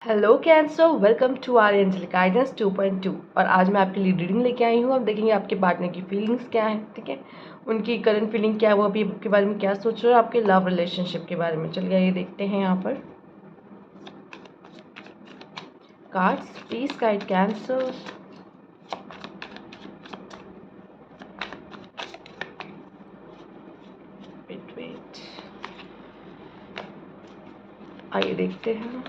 Hello Cancer, welcome to our Angel Guidance 2.2। और आज मैं आपके लिए रीडिंग लेके आई हूँ। अब देखेंगे आपके पार्टनर की फीलिंग्स क्या है, ठीक है, उनकी करंट फीलिंग क्या है, वो अभी आपके बारे में क्या सोच रहे हो, आपके लव रिलेशनशिप के बारे में। चलिए ये देखते हैं यहाँ पर cards. Please guide Cancer. Wait wait, आइए देखते हैं।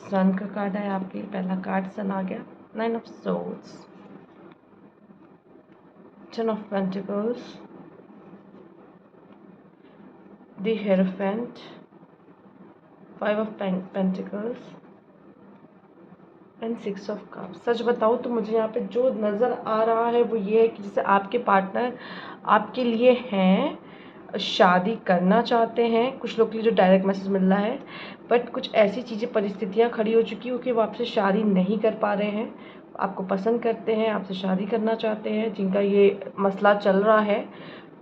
सन का कार्ड है आपके, पहला कार्ड सन आ गया। 9 of swords, 10 of pentacles, the hierophant, 5 of pentacles and 6 of cups. सच बताऊँ तो मुझे यहाँ पे जो नज़र आ रहा है वो ये है कि जैसे आपके पार्टनर आपके लिए हैं, शादी करना चाहते हैं। कुछ लोग के लिए जो डायरेक्ट मैसेज मिल रहा है, बट कुछ ऐसी चीज़ें, परिस्थितियाँ खड़ी हो चुकी हो कि वो आपसे शादी नहीं कर पा रहे हैं। आपको पसंद करते हैं, आपसे शादी करना चाहते हैं, जिनका ये मसला चल रहा है,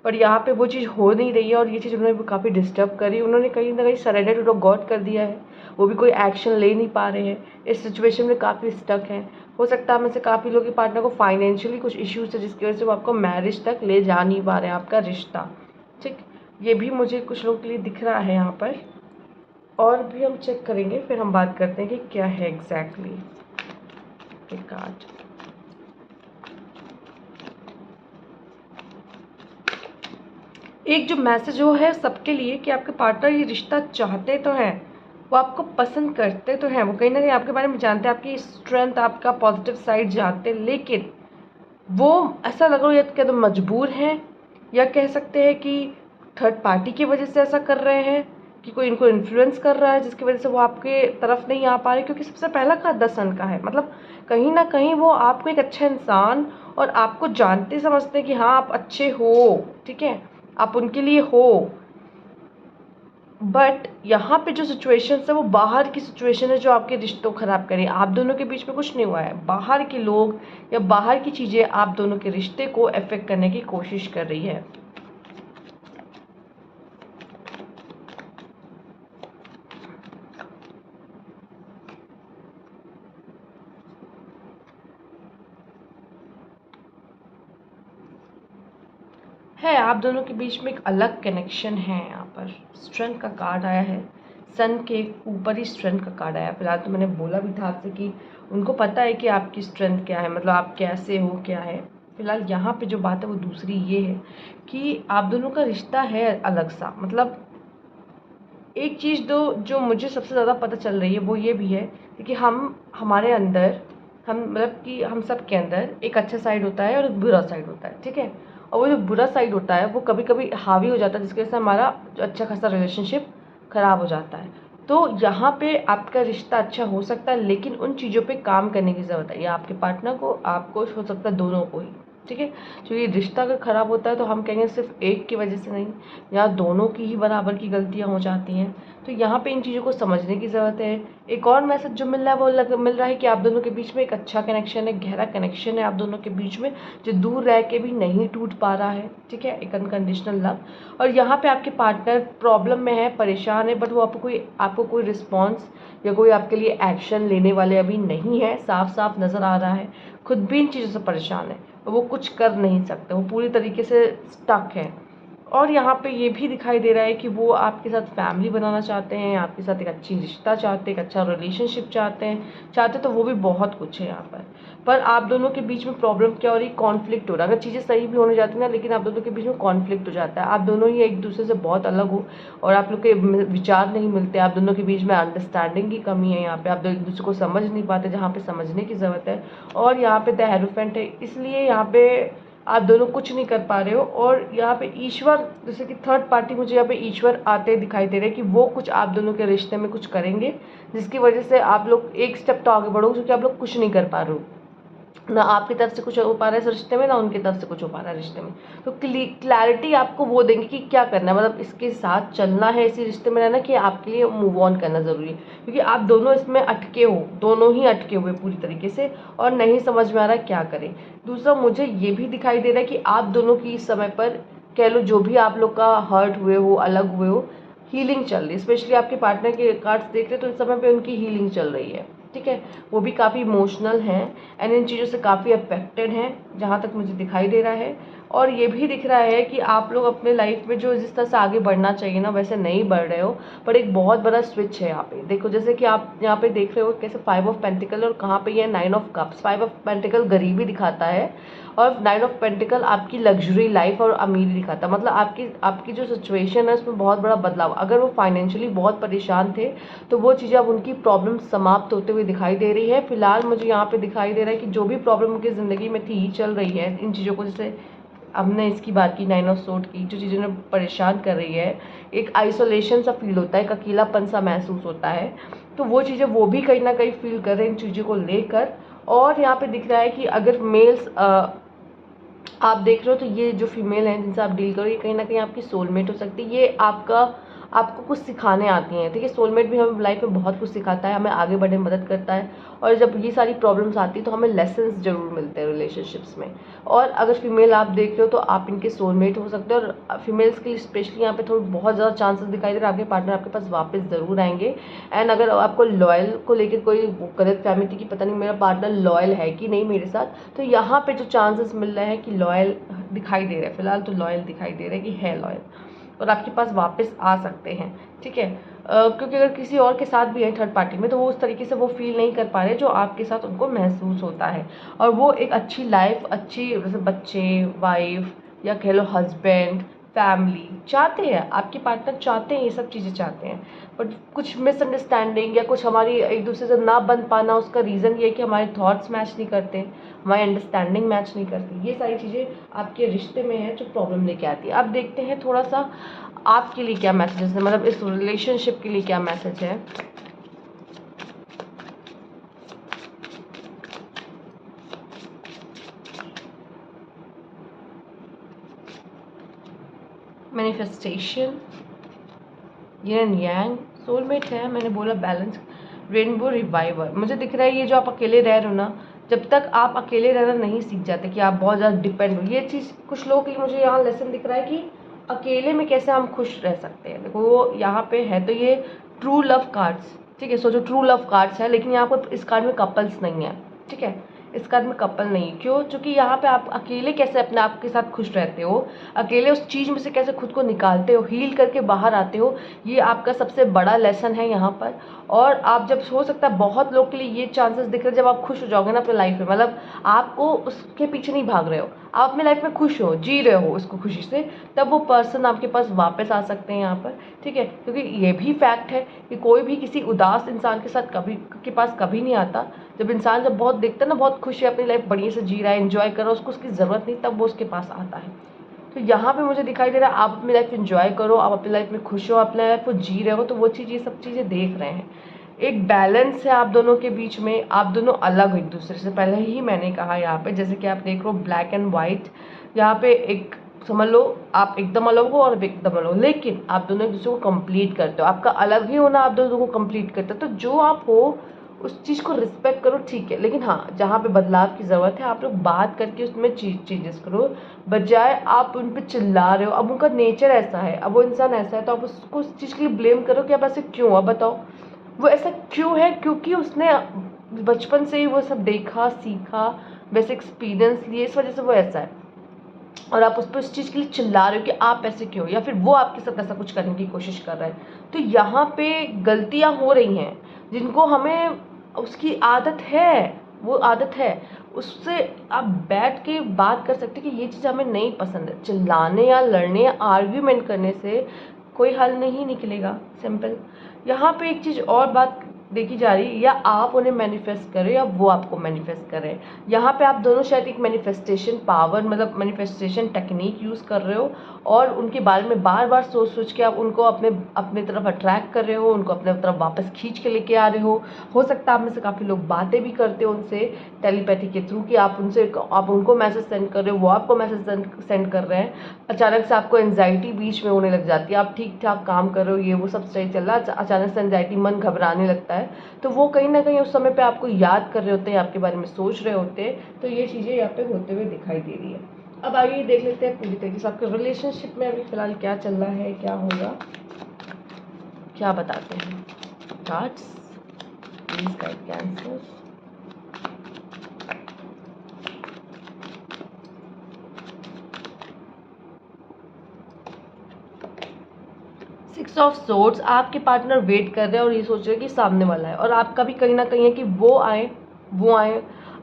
पर यहाँ पे वो चीज़ हो नहीं रही है। और ये चीज़ उन्होंने काफ़ी डिस्टर्ब करी, उन्होंने कहीं ना कहीं सरेंडर टू गॉड कर दिया है। वो भी कोई एक्शन ले नहीं पा रहे हैं, इस सिचुएशन में काफ़ी स्टक हैं। हो सकता है में से काफ़ी लोग के पार्टनर को फाइनेंशियली कुछ इश्यूज है, जिसकी वजह से वो आपको मैरिज तक ले जा नहीं पा रहे हैं, आपका रिश्ता। ठीक, ये भी मुझे कुछ लोग के लिए दिख रहा है यहाँ पर। और भी हम चेक करेंगे, फिर हम बात करते हैं कि क्या है एग्जैक्टली कार्ड। एक जो मैसेज वो है सबके लिए कि आपके पार्टनर ये रिश्ता चाहते तो हैं, वो आपको पसंद करते तो हैं, वो कहीं ना कहीं आपके बारे में जानते हैं, आपकी स्ट्रेंथ, आपका पॉजिटिव साइड जानते हैं, लेकिन वो ऐसा लग रहा है या तो मजबूर हैं, या कह सकते हैं कि थर्ड पार्टी की वजह से ऐसा कर रहे हैं, कि कोई इनको इन्फ्लुएंस कर रहा है जिसकी वजह से वो आपके तरफ नहीं आ पा रहे। क्योंकि सबसे पहला कार्ड 10 सन का है, मतलब कहीं ना कहीं वो आपको एक अच्छा इंसान और आपको जानते समझते हैं कि हाँ आप अच्छे हो, ठीक है, आप उनके लिए हो। बट यहाँ पे जो सिचुएशन है वो बाहर की सिचुएशन है जो आपके रिश्तों खराब करे। आप दोनों के बीच में कुछ नहीं हुआ है, बाहर के लोग या बाहर की चीज़ें आप दोनों के रिश्ते को अफेक्ट करने की कोशिश कर रही है। आप दोनों के बीच में एक अलग कनेक्शन है। यहाँ पर स्ट्रेंथ का कार्ड आया है, सन के ऊपर ही स्ट्रेंथ का कार्ड आया। फिलहाल तो मैंने बोला भी था आपसे कि उनको पता है कि आपकी स्ट्रेंथ क्या है, मतलब आप कैसे हो, क्या है। फिलहाल यहाँ पे जो बात है वो दूसरी ये है कि आप दोनों का रिश्ता है अलग सा। मतलब एक चीज़ दो जो मुझे सबसे ज़्यादा पता चल रही है वो ये भी है कि हमारे अंदर, हम मतलब कि हम सब के अंदर एक अच्छा साइड होता है और एक बुरा साइड होता है, ठीक है। और वो जो बुरा साइड होता है वो कभी कभी हावी हो जाता है, जिसकी वजह से हमारा जो अच्छा खासा रिलेशनशिप ख़राब हो जाता है। तो यहाँ पे आपका रिश्ता अच्छा हो सकता है, लेकिन उन चीज़ों पे काम करने की ज़रूरत है, या आपके पार्टनर को, आपको, हो सकता है दोनों को ही, ठीक है। क्योंकि रिश्ता अगर ख़राब होता है तो हम कहेंगे सिर्फ एक की वजह से नहीं, या दोनों की ही बराबर की गलतियाँ हो जाती हैं। तो यहाँ पे इन चीज़ों को समझने की ज़रूरत है। एक और मैसेज जो मिल रहा है वो मिल रहा है कि आप दोनों के बीच में एक अच्छा कनेक्शन है, गहरा कनेक्शन है आप दोनों के बीच में, जो दूर रह के भी नहीं टूट पा रहा है, ठीक है, एक अनकंडीशनल लव। और यहाँ पे आपके पार्टनर प्रॉब्लम में है, परेशान है, बट वो आपको कोई रिस्पॉन्स या कोई आपके लिए एक्शन लेने वाले अभी नहीं है। साफ साफ नज़र आ रहा है, खुद भी इन चीज़ों से परेशान है, वो कुछ कर नहीं सकते, वो पूरी तरीके से स्टक है। और यहाँ पे ये भी दिखाई दे रहा है कि वो आपके साथ फैमिली बनाना चाहते हैं, आपके साथ एक अच्छी रिश्ता चाहते हैं, एक अच्छा रिलेशनशिप चाहते तो वो भी बहुत कुछ है यहाँ पर आप दोनों के बीच में प्रॉब्लम क्या हो रही, कॉन्फ्लिक्ट हो रहा है। अगर चीज़ें सही भी होने जाती ना, लेकिन आप दोनों के बीच में कॉन्फ्लिक्ट हो जाता है। आप दोनों ही एक दूसरे से बहुत अलग हो और आप लोग के विचार नहीं मिलते, आप दोनों के बीच में अंडरस्टैंडिंग की कमी है। यहाँ पे आप एक दूसरे को समझ नहीं पाते, जहाँ पे समझने की ज़रूरत है। और यहाँ पे द हेरोफेंट है, इसलिए यहाँ पे आप दोनों कुछ नहीं कर पा रहे हो। और यहाँ पे ईश्वर, जैसे कि थर्ड पार्टी, मुझे यहाँ पे ईश्वर आते दिखाई दे रहे हैं कि वो कुछ आप दोनों के रिश्ते में कुछ करेंगे, जिसकी वजह से आप लोग एक स्टेप तो आगे बढ़ोगे, क्योंकि आप लोग कुछ नहीं कर पा रहे हो। ना आपकी तरफ से कुछ हो पा रहा है इस रिश्ते में, ना उनकी तरफ से कुछ हो पा रहा है रिश्ते में। तो क्लैरिटी आपको वो देंगे कि क्या करना है, मतलब इसके साथ चलना है, इसी रिश्ते में रहना, कि आपके लिए मूव ऑन करना ज़रूरी है, क्योंकि आप दोनों इसमें अटके हो, दोनों ही अटके हुए पूरी तरीके से, और नहीं समझ में आ रहा क्या करें। दूसरा, मुझे ये भी दिखाई दे रहा है कि आप दोनों की इस समय पर, कह लो जो भी आप लोग का हर्ट हुए हो, अलग हुए हो, हीलिंग चल रही है। स्पेशली आपके पार्टनर के कार्ड्स देख रहे हैं तो इस समय पे उनकी हीलिंग चल रही है, ठीक है। वो भी काफ़ी इमोशनल हैं एंड इन चीज़ों से काफ़ी अफेक्टेड हैं, जहाँ तक मुझे दिखाई दे रहा है। और ये भी दिख रहा है कि आप लोग अपने लाइफ में जो जिस तरह से आगे बढ़ना चाहिए ना, वैसे नहीं बढ़ रहे हो, पर एक बहुत बड़ा स्विच है यहाँ पे। देखो, जैसे कि आप यहाँ पे देख रहे हो कैसे 5 ऑफ पेंटिकल, और कहाँ पे ये 9 ऑफ कप्स। 5 ऑफ पेंटिकल गरीबी दिखाता है, और 9 ऑफ पेंटिकल आपकी लग्जरी लाइफ और अमीरी दिखाता है। मतलब आपकी जो सिचुएशन है उसमें बहुत बड़ा बदलाव। अगर वो फाइनेंशियली बहुत परेशान थे तो वो चीज़ें अब उनकी प्रॉब्लम समाप्त होते हुए दिखाई दे रही है। फिलहाल मुझे यहाँ पे दिखाई दे रहा है कि जो भी प्रॉब्लम उनकी ज़िंदगी में थी, चल रही है, इन चीज़ों को, जैसे हमने इसकी बात की 9 ऑफ सोर्ड की, जो चीज़ें उन्हें परेशान कर रही है, एक आइसोलेशन सा फील होता है, एक अकेलापन सा महसूस होता है, तो वो चीज़ें वो भी कहीं ना कहीं फील कर रहे हैं इन चीज़ों को लेकर। और यहाँ पे दिख रहा है कि अगर मेल्स आप देख रहे हो तो ये जो फीमेल हैं जिनसे आप डील करो, ये कहीं ना कहीं आपकी सोलमेट हो सकती है। ये आपको कुछ सिखाने आती हैं, ठीक है। सोलमेट भी हमें लाइफ में बहुत कुछ सिखाता है, हमें आगे बढ़ने में मदद करता है, और जब ये सारी प्रॉब्लम्स आती है तो हमें लेसन्स जरूर मिलते हैं रिलेशनशिप्स में। और अगर फीमेल आप देख रहे हो तो आप इनके सोलमेट हो सकते हो, और फीमेल्स के लिए स्पेशली यहाँ पे थोड़ा बहुत ज़्यादा चांसेस दिखाई दे रहे हैं आपके पार्टनर आपके पास वापस ज़रूर आएंगे। एंड अगर आपको लॉयल को लेकर कोई गलत फहमी थी कि पता नहीं मेरा पार्टनर लॉयल है कि नहीं मेरे साथ, तो यहाँ पे जो चांसेस मिल रहे हैं कि लॉयल दिखाई दे रहे हैं, फिलहाल तो लॉयल दिखाई दे रहे हैं कि है लॉयल, और आपके पास वापस आ सकते हैं, ठीक है। क्योंकि अगर किसी और के साथ भी है थर्ड पार्टी में, तो वो उस तरीके से वो फील नहीं कर पा रहे जो आपके साथ उनको महसूस होता है। और वो एक अच्छी लाइफ, अच्छी जैसे बच्चे, वाइफ, या कह लो हस्बैंड, फैमिली चाहते हैं, आपके पार्टनर चाहते हैं, ये सब चीज़ें चाहते हैं। बट कुछ मिसअंडरस्टैंडिंग या कुछ हमारी एक दूसरे से ना बन पाना, उसका रीज़न ये है कि हमारे थॉट्स मैच नहीं करते, हमारी अंडरस्टैंडिंग मैच नहीं करती। ये सारी चीज़ें आपके रिश्ते में है जो प्रॉब्लम लेके आती है। अब देखते हैं थोड़ा सा आपके लिए क्या मैसेजेस है, मतलब इस रिलेशनशिप के लिए क्या मैसेज है। मैनिफेस्टेशन, यिन यांग, सोलमेट है, मैंने बोला बैलेंस, रेनबो रिवाइवर। मुझे दिख रहा है ये जो आप अकेले रह रहे हो ना, जब तक आप अकेले रहना नहीं सीख जाते कि आप बहुत ज़्यादा डिपेंड हो, ये चीज़ कुछ लोगों के लिए मुझे यहाँ लेसन दिख रहा है कि अकेले में कैसे हम खुश रह सकते हैं। देखो वो यहाँ पे है, तो ये ट्रू लव कार्ड्स, ठीक है। सो जो ट्रू लव कार्ड्स है, लेकिन यहाँ पर इस कार्ड में कपल्स नहीं है, ठीक है। इस कार्ड में कपल नहीं है, क्यों? क्योंकि यहाँ पे आप अकेले कैसे अपने आप के साथ खुश रहते हो, अकेले उस चीज़ में से कैसे खुद को निकालते हो, हील करके बाहर आते हो, ये आपका सबसे बड़ा लेसन है यहाँ पर। और आप जब, हो सकता है बहुत लोग के लिए ये चांसेस दिख रहे हैं, जब आप खुश हो जाओगे ना अपने लाइफ में, मतलब आपको उसके पीछे नहीं भाग रहे हो, आप अपनी लाइफ में खुश हो, जी रहे हो उसको खुशी से, तब वो पर्सन आपके पास वापस आ सकते हैं यहाँ पर, ठीक है। क्योंकि ये भी फैक्ट है कि कोई भी किसी उदास इंसान के साथ के पास कभी नहीं आता। जब इंसान जब बहुत देखता है ना, बहुत खुश है, अपनी लाइफ बढ़िया से जी रहा है, एंजॉय कर रहा है, उसको उसकी ज़रूरत नहीं, तब वो उसके पास आता है। तो यहाँ पे मुझे दिखाई दे रहा है आप अपनी लाइफ एंजॉय करो, आप अपनी लाइफ में खुश हो, अपनी लाइफ को जी रहे हो, तो वो चीज़, ये सब चीज़ें देख रहे हैं। एक बैलेंस है आप दोनों के बीच में, आप दोनों अलग हो एक दूसरे से, पहले ही मैंने कहा यहाँ पे, जैसे कि आप देख रहे हो ब्लैक एंड वाइट, यहाँ पे एक समझ लो आप एकदम अलग हो और एकदम अलग हो, लेकिन आप दोनों एक दूसरे को कंप्लीट करते हो। आपका अलग ही होना आप दोनों को कंप्लीट करते हो, तो जो आप हो उस चीज़ को रिस्पेक्ट करो, ठीक है। लेकिन हाँ, जहाँ पे बदलाव की ज़रूरत है आप लोग बात करके उसमें चेंजेस करो, बजाय आप उन पर चिल्ला रहे हो। अब उनका नेचर ऐसा है, अब वो इंसान ऐसा है, तो आप उसको उस चीज़ के लिए ब्लेम करो कि आप ऐसे क्यों, अब बताओ वो ऐसा क्यों है, क्योंकि उसने बचपन से ही वो सब देखा, सीखा, वैसे एक्सपीरियंस लिए, इस वजह से वो ऐसा है। और आप उस पर उस चीज़ के लिए चिल्ला रहे हो कि आप ऐसे क्यों, या फिर वो आपके साथ ऐसा कुछ करने की कोशिश कर रहा है। तो यहाँ पे गलतियाँ हो रही हैं जिनको हमें, उसकी आदत है, वो आदत है, उससे आप बैठ के बात कर सकते कि ये चीज़ हमें नहीं पसंद है। चिल्लाने या लड़ने या आर्ग्यूमेंट करने से कोई हल नहीं निकलेगा, सिंपल। यहाँ पे एक चीज़ और बात देखी जा रही है, या आप उन्हें मैनिफेस्ट कर रहे हो या वो आपको मैनिफेस्ट कर रहे हैं। यहाँ पे आप दोनों शायद एक मैनिफेस्टेशन पावर मतलब मैनिफेस्टेशन टेक्निक यूज़ कर रहे हो और उनके बारे में बार बार सोच सोच के आप उनको अपने अपने तरफ अट्रैक्ट कर रहे हो, उनको अपने तरफ वापस खींच के लेके आ रहे हो सकता है आप में से काफ़ी लोग बातें भी करते हो उनसे टेलीपैथी के थ्रू, कि आप उनको मैसेज सेंड कर रहे हो, वो आपको मैसेज सेंड कर रहे हैं। अचानक से आपको एंजाइटी बीच में होने लग जाती है, आप ठीक ठाक काम कर रहे हो, ये वो सब सही चल रहा है, अचानक से एंजाइटी, मन घबराने लगता है, तो वो कहीं ना कहीं उस समय पे आपको याद कर रहे होते हैं, आपके बारे में सोच रहे होते हैं। तो ये चीज़ें यहाँ पे होते हुए दिखाई दे रही है। अब आइए देख लेते हैं पूरी तरीके से आपके रिलेशनशिप में अभी फिलहाल क्या चल रहा है, क्या होगा, क्या बताते हैं cards. Please guide cancer. Six of swords, आपके पार्टनर वेट कर रहे हैं और ये सोच रहे हैं कि सामने वाला है, और आपका भी कहीं ना कहीं है कि वो आए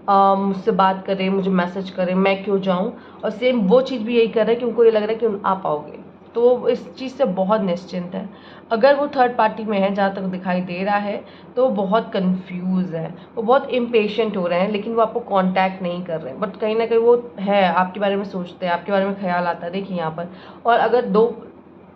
मुझसे बात करें, मुझे मैसेज करें, मैं क्यों जाऊं, और सेम वो चीज़ भी यही कर रहा है कि उनको ये लग रहा है कि आप पाओगे, तो वो इस चीज़ से बहुत निश्चिंत है। अगर वो थर्ड पार्टी में है, जहाँ तक दिखाई दे रहा है, तो वो बहुत कंफ्यूज है, वो बहुत इम्पेशेंट हो रहे हैं, लेकिन वो आपको कांटेक्ट नहीं कर रहे हैं, बट कहीं ना कहीं वो है, आपके बारे में सोचते हैं, आपके बारे में ख्याल आता है। देखिए यहाँ पर, और अगर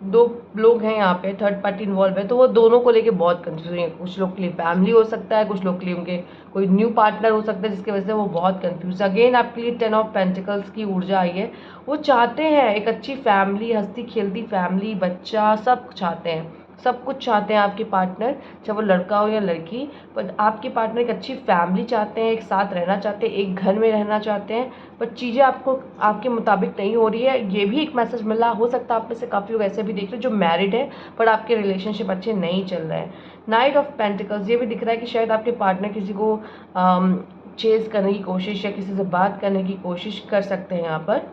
दो लोग हैं यहाँ पे, थर्ड पार्टी इन्वॉल्व है, तो वो दोनों को लेके बहुत कंफ्यूजिंग है। कुछ लोग के लिए फैमिली हो सकता है, कुछ लोग के लिए उनके कोई न्यू पार्टनर हो सकता है, जिसकी वजह से वो बहुत कंफ्यूज है। अगेन आपके लिए 10 ऑफ पेंटिकल्स की ऊर्जा आई है। वो चाहते हैं एक अच्छी फैमिली, हंसती खेलती फैमिली, बच्चा, सब चाहते हैं, सब कुछ चाहते हैं आपके पार्टनर, चाहे वो लड़का हो या लड़की, पर आपके पार्टनर एक अच्छी फैमिली चाहते हैं, एक साथ रहना चाहते हैं, एक घर में रहना चाहते हैं, पर चीज़ें आपके मुताबिक नहीं हो रही है। ये भी एक मैसेज मिला, हो सकता है आप में से काफ़ी लोग ऐसे भी देख रहे हैं जो मैरिड है पर आपके रिलेशनशिप अच्छे नहीं चल रहे हैं। नाइट ऑफ पेंटिकल्स, ये भी दिख रहा है कि शायद आपके पार्टनर किसी को चेज करने की कोशिश या किसी से बात करने की कोशिश कर सकते हैं, यहाँ पर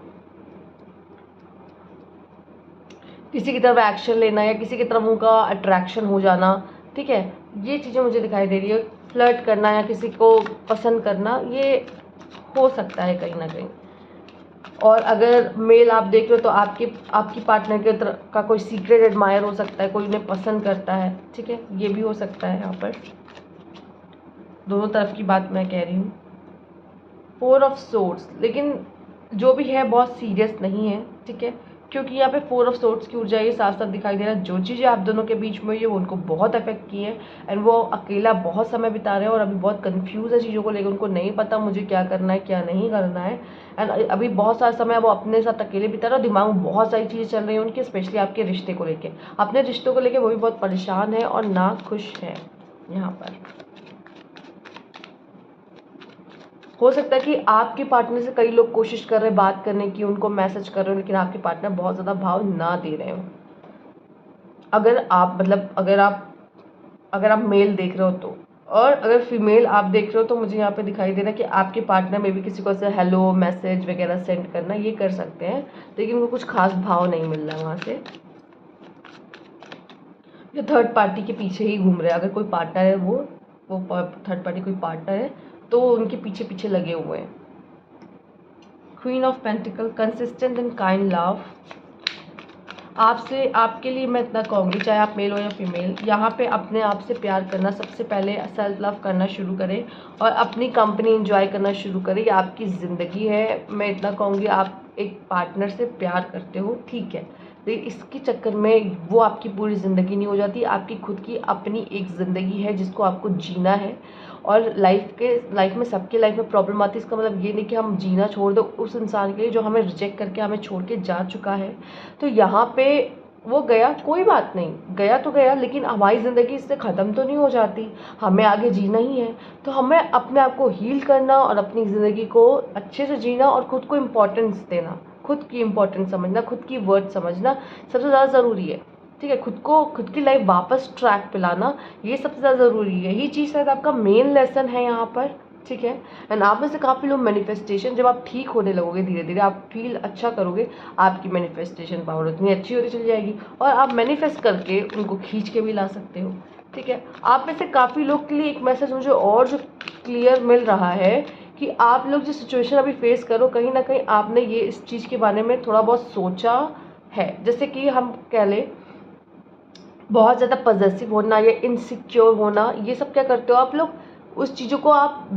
किसी की तरफ एक्शन लेना या किसी की तरफ उनका अट्रैक्शन हो जाना, ठीक है, ये चीज़ें मुझे दिखाई दे रही है। फ्लर्ट करना या किसी को पसंद करना, ये हो सकता है कहीं ना कहीं। और अगर मेल आप देख रहे हो तो आपकी पार्टनर के तरफ का कोई सीक्रेट एडमायर हो सकता है, कोई उन्हें पसंद करता है, ठीक है, ये भी हो सकता है। यहाँ पर दोनों तरफ की बात मैं कह रही हूँ। 4 ऑफ सोर्ड्स, लेकिन जो भी है बहुत सीरियस नहीं है, ठीक है, क्योंकि यहाँ पे 4 ऑफ सोर्ड्स की ऊर्जा ये साफ साफ दिखाई दे रहा है। जो चीज़ें आप दोनों के बीच में हुई है वो उनको बहुत अफेक्ट की है, एंड वो अकेला बहुत समय बिता रहे हैं और अभी बहुत कंफ्यूज है चीज़ों को लेकर, उनको नहीं पता मुझे क्या करना है क्या नहीं करना है, एंड अभी बहुत सारा समय वो अपने साथ अकेले बिता रहे हैं, दिमाग में बहुत सारी चीज़ें चल रही हैं उनके, स्पेशली आपके रिश्ते को लेकर, अपने रिश्तों को लेकर वो भी बहुत परेशान है और ना खुश है। यहाँ पर हो सकता है कि आपके पार्टनर से कई लोग कोशिश कर रहे हैं बात करने की, उनको मैसेज कर रहे हो, लेकिन आपके पार्टनर बहुत ज़्यादा भाव ना दे रहे हो। अगर आप मतलब अगर आप मेल देख रहे हो तो, और अगर फीमेल आप देख रहे हो तो मुझे यहाँ पे दिखाई दे रहा है कि आपके पार्टनर में भी किसी को ऐसे हेलो मैसेज वगैरह सेंड करना, ये कर सकते हैं, लेकिन उनको कुछ खास भाव नहीं मिल रहा है वहाँ से। जो थर्ड पार्टी के पीछे ही घूम रहे हैं, अगर कोई पार्टनर है वो थर्ड पार्टी कोई पार्टनर है तो उनके पीछे पीछे लगे हुए हैं। Queen of pentacle, consistent and kind love, आपसे आपके लिए मैं इतना कहूँगी, चाहे आप मेल हो या फीमेल, यहाँ पे अपने आप से प्यार करना, सबसे पहले सेल्फ लव करना शुरू करें और अपनी कंपनी एंजॉय करना शुरू करें। ये आपकी ज़िंदगी है, मैं इतना कहूँगी। आप एक पार्टनर से प्यार करते हो, ठीक है, लेकिन इसके चक्कर में वो आपकी पूरी ज़िंदगी नहीं हो जाती। आपकी खुद की अपनी एक ज़िंदगी है जिसको आपको जीना है, और लाइफ में सबके लाइफ में प्रॉब्लम आती है। इसका मतलब ये नहीं कि हम जीना छोड़ दो उस इंसान के लिए जो हमें रिजेक्ट करके हमें छोड़ के जा चुका है। तो यहाँ पे वो गया, कोई बात नहीं, गया तो गया, लेकिन हमारी ज़िंदगी इससे ख़त्म तो नहीं हो जाती, हमें आगे जीना ही है। तो हमें अपने आप को हील करना और अपनी ज़िंदगी को अच्छे से जीना और ख़ुद को इम्पोर्टेंस देना, खुद की इम्पोर्टेंस समझना, खुद की वर्थ समझना सबसे ज़्यादा ज़रूरी है, ठीक है। खुद की लाइफ वापस ट्रैक पे लाना, ये सबसे ज़्यादा ज़रूरी है। यही चीज़ शायद आपका मेन लेसन है यहाँ पर, ठीक है। एंड आप में से काफ़ी लोग मैनिफेस्टेशन, जब आप ठीक होने लगोगे, धीरे धीरे आप फील अच्छा करोगे, आपकी मैनिफेस्टेशन पावर उतनी अच्छी होती चली जाएगी और आप मैनिफेस्ट करके उनको खींच के भी ला सकते हो, ठीक है। आप में से काफ़ी लोग के लिए एक मैसेज मुझे और जो क्लियर मिल रहा है कि आप लोग जो सिचुएशन अभी फेस करो, कहीं ना कहीं आपने ये इस चीज़ के बारे में थोड़ा बहुत सोचा है। जैसे कि हम कह लें बहुत ज़्यादा पॉजेसिव होना या इनसिक्योर होना, ये सब क्या करते हो आप लोग, उस चीज़ों को आप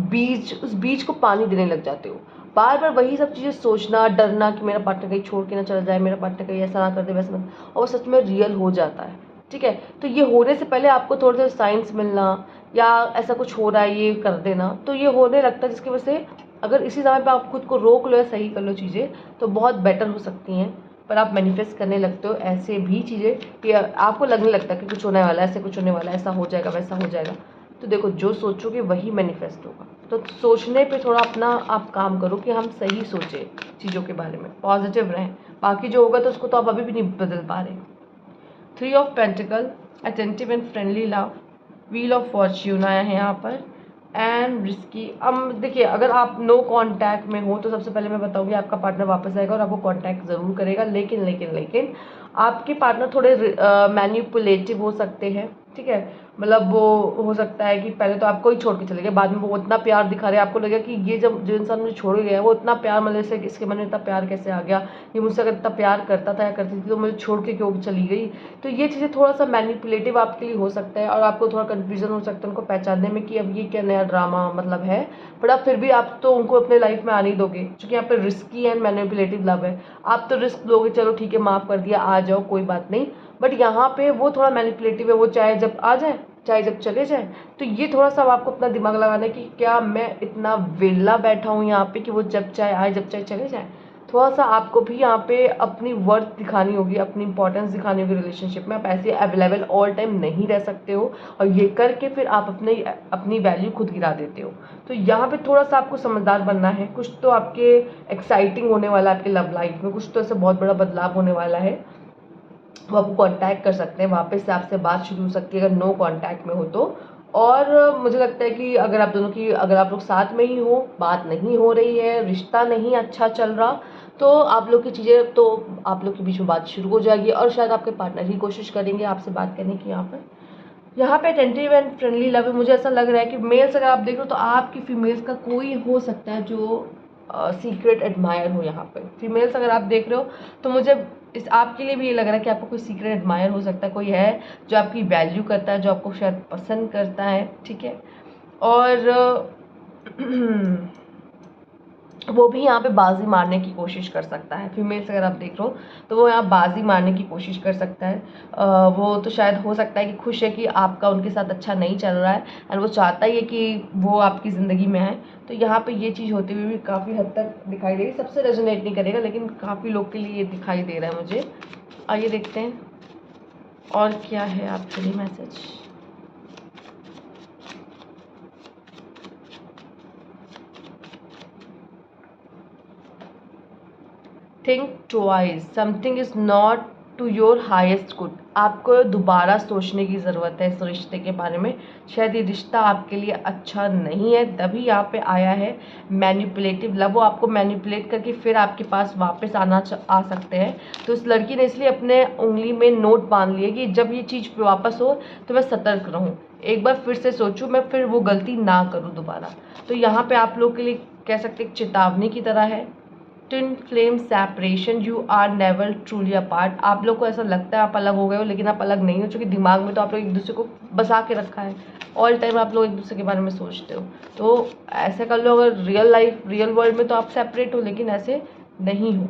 उस बीज को पानी देने लग जाते हो। बार बार वही सब चीज़ें सोचना, डरना कि मेरा पार्टनर कहीं छोड़ के ना चला जाए, मेरा पार्टनर कहीं ऐसा ना कर दे वैसा ना, और वो सच में रियल हो जाता है। ठीक है, तो ये होने से पहले आपको थोड़े थोड़े साइंस मिलना, या ऐसा कुछ हो रहा है ये कर देना, तो ये होने लगता है, जिसकी वजह से अगर इसी समय पे आप खुद को रोक लो या सही कर लो चीज़ें, तो बहुत बेटर हो सकती हैं। पर आप मैनिफेस्ट करने लगते हो ऐसे भी चीज़ें कि आपको लगने लगता है कि कुछ होने वाला है, ऐसे कुछ होने वाला है, ऐसा हो जाएगा वैसा हो जाएगा। तो देखो, जो सोचोगे वही मैनिफेस्ट होगा। तो सोचने पे थोड़ा अपना आप काम करो कि हम सही सोचें चीज़ों के बारे में, पॉजिटिव रहें। बाकी जो होगा तो उसको तो आप अभी भी नहीं बदल पा रहे। 3 of pentacle, attentive and friendly love, wheel of Fortune आया है यहाँ पर, एंड रिस्की। अब देखिए, अगर आप नो कांटेक्ट में हो तो सबसे पहले मैं बताऊंगी आपका पार्टनर वापस आएगा और आपको कांटेक्ट ज़रूर करेगा, लेकिन लेकिन लेकिन आपके पार्टनर थोड़े मैनिपुलेटिव हो सकते हैं। ठीक है, मतलब वो हो सकता है कि पहले तो आपको ही छोड़ के चले गए, बाद में वो इतना प्यार दिखा रहे हैं, आपको लगेगा कि ये जब जो इंसान मुझे छोड़ के गया वो इतना प्यार, मतलब से इसके मन में इतना प्यार कैसे आ गया, ये मुझसे अगर इतना प्यार करता था या करती थी तो मुझे छोड़ के क्यों चली गई। तो ये चीज़ें थोड़ा सा मैनिपुलेटिव आपके लिए हो सकता है, और आपको थोड़ा कन्फ्यूजन हो सकता है उनको पहचानने में कि अब ये क्या नया ड्रामा मतलब है। बट आप फिर भी आप तो उनको अपने लाइफ में आने ही दोगे, क्योंकि यहाँ पे रिस्की एंड मैनिपुलेटिव लव है। आप तो रिस्क लोगे, चलो ठीक है माफ़ कर दिया, आ जाओ कोई बात नहीं। बट यहाँ पे वो थोड़ा मैनिपुलेटिव है, वो चाहे जब आ जाए चाहे जब चले जाए। तो ये थोड़ा सा आपको अपना दिमाग लगाना है कि क्या मैं इतना वेला बैठा हूँ यहाँ पे कि वो जब चाहे आए जब चाहे चले जाए। थोड़ा सा आपको भी यहाँ पे अपनी वर्थ दिखानी होगी, अपनी इंपॉर्टेंस दिखानी होगी रिलेशनशिप में। आप ऐसे अवेलेबल ऑल टाइम नहीं रह सकते हो, और ये करके फिर आप अपनी वैल्यू खुद गिरा देते हो। तो यहाँ पे थोड़ा सा आपको समझदार बनना है। कुछ तो आपके एक्साइटिंग होने वाला है आपके लव लाइफ में, कुछ तो ऐसा बहुत बड़ा बदलाव होने वाला है। वो आपको कांटेक्ट कर सकते हैं, वापस से आपसे बात शुरू हो सकती है अगर नो कांटेक्ट में हो तो। और मुझे लगता है कि अगर आप दोनों की, अगर आप लोग साथ में ही हो, बात नहीं हो रही है, रिश्ता नहीं अच्छा चल रहा, तो आप लोग की चीज़ें तो आप लोग के बीच में बात शुरू हो जाएगी, और शायद आपके पार्टनर ही कोशिश करेंगे आपसे बात करने की। यहाँ पे अटेंटिव एंड फ्रेंडली लव है। मुझे ऐसा लग रहा है कि मेल्स अगर आप देख लो तो आपकी फीमेल्स का कोई हो सकता है जो सीक्रेट एडमायर हो। यहाँ पे फीमेल्स अगर आप देख रहे हो तो मुझे इस आपके लिए भी ये लग रहा है कि आपको कोई सीक्रेट एडमायर हो सकता है, कोई है जो आपकी वैल्यू करता है, जो आपको शायद पसंद करता है। ठीक है, और वो भी यहाँ पे बाजी मारने की कोशिश कर सकता है। फीमेल्स अगर आप देख रहे हो तो वो यहाँ बाजी मारने की कोशिश कर सकता है। वो तो शायद हो सकता है कि खुश है कि आपका उनके साथ अच्छा नहीं चल रहा है, एंड वो चाहता ही है कि वो आपकी ज़िंदगी में है। तो यहाँ पे ये चीज़ होती हुई भी काफ़ी हद तक दिखाई दे रही। सबसे रेजोनेट नहीं करेगा, लेकिन काफ़ी लोग के लिए ये दिखाई दे रहा है मुझे। आइए देखते हैं और क्या है आपके लिए message. Think twice, something is not to your highest good. आपको दोबारा सोचने की ज़रूरत है इस रिश्ते के बारे में। शायद ये रिश्ता आपके लिए अच्छा नहीं है, तभी यहाँ पे आया है मैनिपुलेटिव लव। वो आपको मैनिपुलेट करके फिर आपके पास वापस आ सकते हैं। तो उस लड़की ने इसलिए अपने उंगली में नोट बांध लिया कि जब ये चीज़ वापस हो तो मैं सतर्क रहूँ, एक बार फिर से सोचूं, मैं फिर वो गलती ना करूँ दोबारा। तो यहाँ पे आप लोग के लिए कह सकते एक चेतावनी की तरह है। Twin flame separation, you are never truly apart. आप लोग को ऐसा लगता है आप अलग हो गए हो, लेकिन आप अलग नहीं हो, क्योंकि दिमाग में तो आप लोग एक दूसरे को बसा के रखा है। ऑल टाइम आप लोग एक दूसरे के बारे में सोचते हो। तो ऐसे कर लो, अगर रियल वर्ल्ड में तो आप सेपरेट हो, लेकिन ऐसे नहीं हो।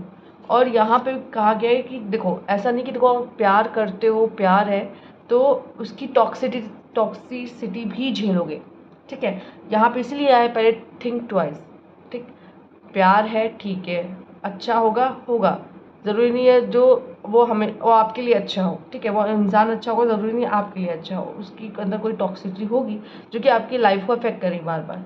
और यहाँ पे कहा गया है कि देखो, ऐसा नहीं कि देखो आप प्यार करते हो, प्यार है तो उसकी टॉक्सिसिटी भी झेलोगे। ठीक है, यहाँ पे इसलिए आया पहले थिंक ट्वाइस। ठीक, प्यार है ठीक है, अच्छा होगा होगा, ज़रूरी नहीं है जो वो आपके लिए अच्छा हो। ठीक है, वो इंसान अच्छा होगा, ज़रूरी नहीं आपके लिए अच्छा हो, उसकी अंदर कोई टॉक्सिसिटी होगी जो कि आपकी लाइफ को अफेक्ट करेगी बार बार।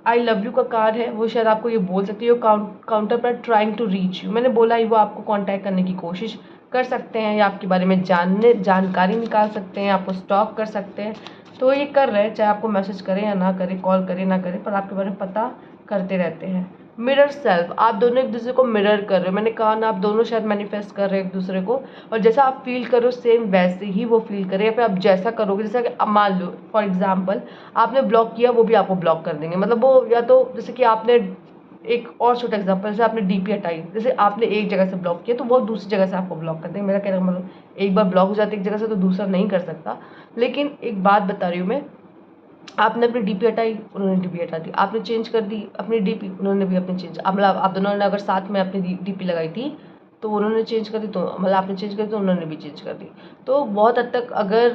आई लव यू का कार्ड है, वो शायद आपको ये बोल सकती है काउंटर पर ट्राइंग टू रीच यू। मैंने बोला ही, वो आपको कांटेक्ट करने की कोशिश कर सकते हैं, या आपके बारे में जानकारी निकाल सकते हैं, आपको स्टॉक कर सकते हैं। तो ये कर रहे हैं, चाहे आपको मैसेज करें या ना करें, कॉल करें ना करें, पर आपके बारे में पता करते रहते हैं। मिरर सेल्फ, आप दोनों एक दूसरे को मिरर कर रहे हो। मैंने कहा ना, आप दोनों शायद मैनिफेस्ट कर रहे हो एक दूसरे को, और जैसा आप फील करो सेम वैसे ही वो फील करे, या फिर आप जैसा करोगे, जैसा कि अब मान लो फॉर एग्जांपल आपने ब्लॉक किया, वो भी आपको ब्लॉक कर देंगे। मतलब वो या तो जैसे कि आपने एक और छोटा एग्जांपल, जैसे आपने डीपी हटाई, जैसे आपने एक जगह से ब्लॉक किया तो वो दूसरी जगह से आपको ब्लॉक कर देंगे। मेरा कहने का मतलब एक बार ब्लॉक हो जाता है एक जगह से तो दूसरा नहीं कर सकता। लेकिन एक बात बता रही हूँ मैं, आपने अपनी डीपी हटाई, उन्होंने डीपी हटा दी, आपने चेंज कर दी अपनी डीपी, उन्होंने भी अपनी चेंज, मतलब आप दोनों ने अगर साथ में अपनी डीपी लगाई थी तो उन्होंने चेंज कर दी, तो मतलब आपने चेंज कर दी तो उन्होंने भी चेंज कर दी। तो बहुत हद तक अगर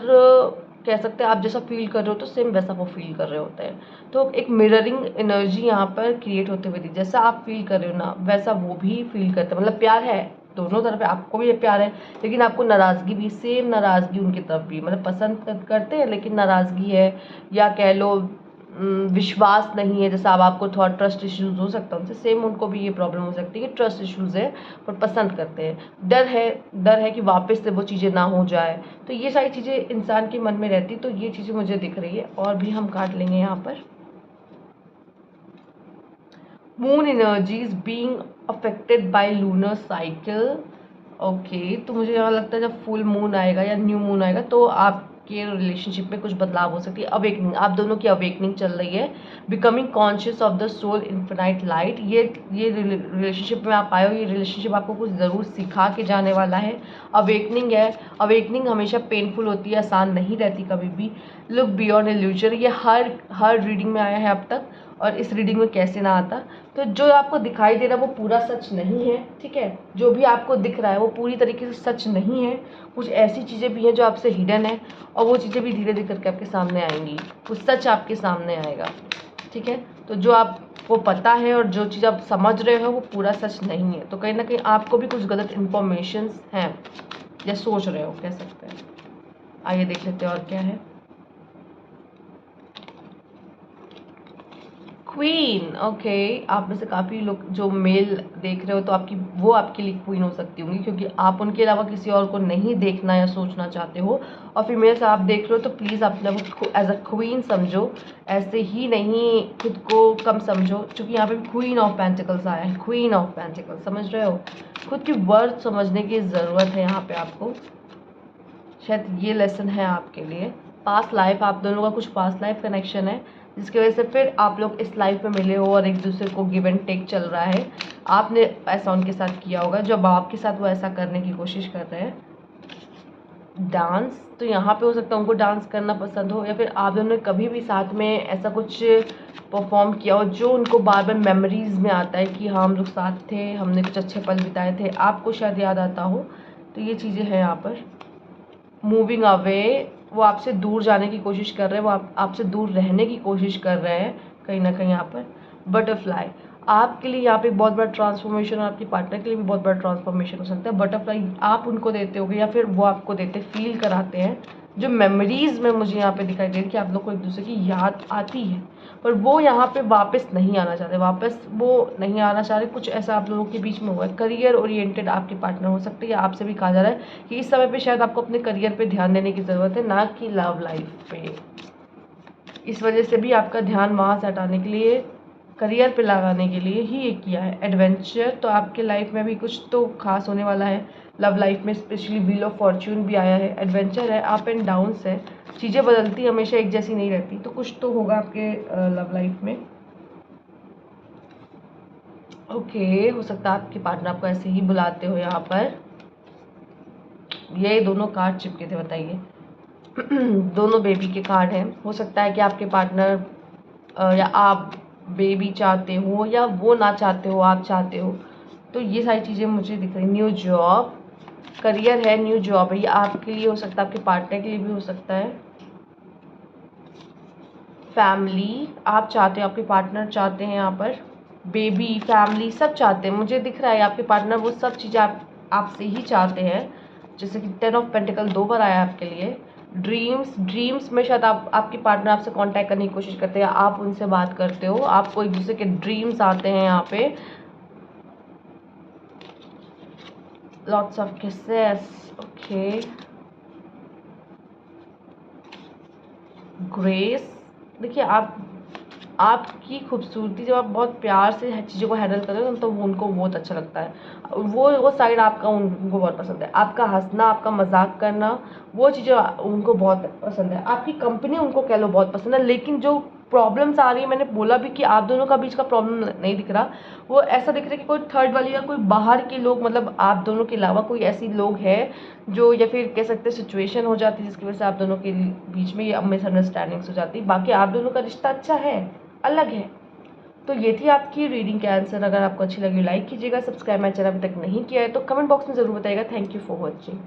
कह सकते हैं आप जैसा फील कर रहे हो तो सेम वैसा वो फील कर रहे होते हैं। तो एक मिररिंग एनर्जी यहाँ पर क्रिएट होते हुए थी, जैसा आप फील कर रहे हो ना वैसा वो भी फील करते हैं। मतलब प्यार है दोनों तरफ है, आपको भी प्यार है लेकिन आपको नाराज़गी भी, सेम नाराज़गी उनकी तरफ भी, मतलब पसंद करते हैं लेकिन नाराज़गी है, या कह लो विश्वास नहीं है। जैसे अब आपको थोड़ा ट्रस्ट इश्यूज हो सकता है उनसे, सेम उनको भी ये प्रॉब्लम हो सकती है कि ट्रस्ट इश्यूज है पर पसंद करते हैं। डर है कि वापस से वो चीज़ें ना हो जाए। तो ये सारी चीज़ें इंसान के मन में रहती, तो ये चीज़ें मुझे दिख रही है। और भी हम काट लेंगे यहाँ पर। Moon energies being affected by lunar cycle. Okay, तो मुझे यहाँ लगता है जब फुल मून आएगा या न्यू मून आएगा तो आपके रिलेशनशिप में कुछ बदलाव हो सकती है। अवेकनिंग, आप दोनों की अवेकनिंग चल रही है। Becoming conscious of the soul infinite light, ये रिलेशनशिप में आप आए हो, ये रिलेशनशिप आपको कुछ ज़रूर सिखा के जाने वाला है। अवेकनिंग है, अवेकनिंग हमेशा पेनफुल होती है, आसान नहीं रहती कभी भी। लुक बियॉन्ड इल्यूजन, ये हर रीडिंग में आया है अब तक, और इस रीडिंग में कैसे ना आता। तो जो आपको दिखाई दे रहा है वो पूरा सच नहीं है, ठीक है। जो भी आपको दिख रहा है वो पूरी तरीके से सच नहीं है। कुछ ऐसी चीज़ें भी हैं जो आपसे हिडन है और वो चीज़ें भी धीरे धीरे करके आपके सामने आएंगी, कुछ सच आपके सामने आएगा, ठीक है। तो जो आपको पता है और जो चीज़ आप समझ रहे हो वो पूरा सच नहीं है। तो कहीं ना कहीं आपको भी कुछ गलत इन्फॉर्मेशन हैं या सोच रहे हो, कह सकते हैं। आइए देख लेते हैं और क्या है। Queen, okay. आप में से काफ़ी लोग जो मेल देख रहे हो तो आपके लिए क्वीन हो सकती होंगी, क्योंकि आप उनके अलावा किसी और को नहीं देखना या सोचना चाहते हो। और फीमेल्स आप देख रहे हो तो प्लीज़ अपने को एज अ क्वीन समझो, ऐसे ही नहीं खुद को कम समझो, क्योंकि यहाँ पे क्वीन ऑफ पेंटिकल्स आया है। क्वीन ऑफ पेंटिकल्स, समझ रहे हो, खुद की वर्थ समझने की ज़रूरत है यहाँ पे आपको। शायद ये लेसन है आपके लिए। पास्ट लाइफ, आप दोनों का कुछ पास्ट लाइफ कनेक्शन है जिसकी वजह से फिर आप लोग इस लाइफ में मिले हो और एक दूसरे को गिव एंड टेक चल रहा है। आपने ऐसा उनके साथ किया होगा, जब आपके साथ वो ऐसा करने की कोशिश कर रहे हैं। डांस, तो यहाँ पे हो सकता है उनको डांस करना पसंद हो, या फिर आप दोनों ने कभी भी साथ में ऐसा कुछ परफॉर्म किया हो जो उनको बार बार मेमोरीज में आता है कि हाँ हम लोग साथ थे, हमने कुछ अच्छे पल बिताए थे, आपको शायद याद आता हो। तो ये चीज़ें हैं यहाँ पर। मूविंग अवे, वो आपसे दूर जाने की कोशिश कर रहे हैं, वो आपसे दूर रहने की कोशिश कर रहे हैं कहीं ना कहीं यहाँ पर। बटरफ्लाई, आपके लिए यहाँ पे एक बहुत बड़ा ट्रांसफॉर्मेशन और आपके पार्टनर के लिए भी बहुत बड़ा ट्रांसफॉर्मेशन हो सकता है। बटरफ्लाई आप उनको देते होगे या फिर वो आपको देते, फील कराते हैं। जो मेमोरीज में मुझे यहाँ पे दिखाई दे रही है कि आप लोग को एक दूसरे की याद आती है, पर वो यहाँ पे वापस नहीं आना चाहते, कुछ ऐसा आप लोगों के बीच में हुआ है। करियर ओरिएंटेड आपके पार्टनर हो सकते हैं, या आपसे भी कहा जा रहा है कि इस समय पे शायद आपको अपने करियर पे ध्यान देने की ज़रूरत है, ना कि लव लाइफ पे। इस वजह से भी आपका ध्यान वहाँ से हटाने के लिए, करियर पे लगाने के लिए ही ये किया है। एडवेंचर, तो आपके लाइफ में भी कुछ तो खास होने वाला है। लव लाइफ में स्पेशली व्हील ऑफ फॉर्च्यून भी आया है। एडवेंचर है, अप एंड डाउन्स है, चीज़ें बदलती हमेशा एक जैसी नहीं रहती, तो कुछ तो होगा आपके लव लाइफ में। ओके, हो सकता है आपके पार्टनर आपको ऐसे ही बुलाते हो यहाँ पर। ये दोनों कार्ड चिपके थे, बताइए। दोनों बेबी के कार्ड हैं। हो सकता है कि आपके पार्टनर या आप बेबी चाहते हो या वो ना चाहते हो, आप चाहते हो। तो ये सारी चीज़ें मुझे दिख रही। न्यू जॉब, करियर है, न्यू जॉब है, ये आपके लिए हो सकता है, आपके पार्टनर के लिए भी हो सकता है। फैमिली, आप चाहते हो, आपके पार्टनर चाहते हैं यहाँ पर। बेबी, फैमिली, सब चाहते हैं, मुझे दिख रहा है आपके पार्टनर वो सब चीज़ें आपसे ही चाहते हैं। जैसे कि 10 ऑफ पेंटिकल 2 बार आया आपके लिए। ड्रीम्स में शायद आपके पार्टनर आपसे कांटेक्ट करने की कोशिश करते हैं, आप उनसे बात करते हो, आपको एक दूसरे के ड्रीम्स आते हैं यहाँ पे। Lots of kisses, okay. Grace, देखिए आपकी खूबसूरती, जब आप बहुत प्यार से हर चीज़ों को हैंडल करते हो तो वो उनको बहुत अच्छा लगता है। वो साइड आपका उनको बहुत पसंद है। आपका हँसना, आपका मजाक करना, वो चीज़ें उनको बहुत पसंद है। आपकी कंपनी उनको कह लो बहुत पसंद है। लेकिन जो प्रॉब्लम्स आ रही है, मैंने बोला भी कि आप दोनों का बीच का प्रॉब्लम नहीं दिख रहा, वो ऐसा दिख रहा है कि कोई थर्ड वाली या कोई बाहर के लोग, मतलब आप दोनों के अलावा कोई ऐसी लोग हैं जो, या फिर कह सकते हैं सिचुएशन हो जाती है जिसकी वजह से आप दोनों के बीच में ये मिसअंडरस्टैंडिंग्स हो जाती है। बाकी आप दोनों का रिश्ता अच्छा है, अलग है। तो ये थी आपकी रीडिंग के आंसर। अगर आपको अच्छी लगी लाइक कीजिएगा, सब्सक्राइब मेरा चैनल अभी तक नहीं किया है तो कमेंट बॉक्स में ज़रूर बताइएगा। Thank you for watching.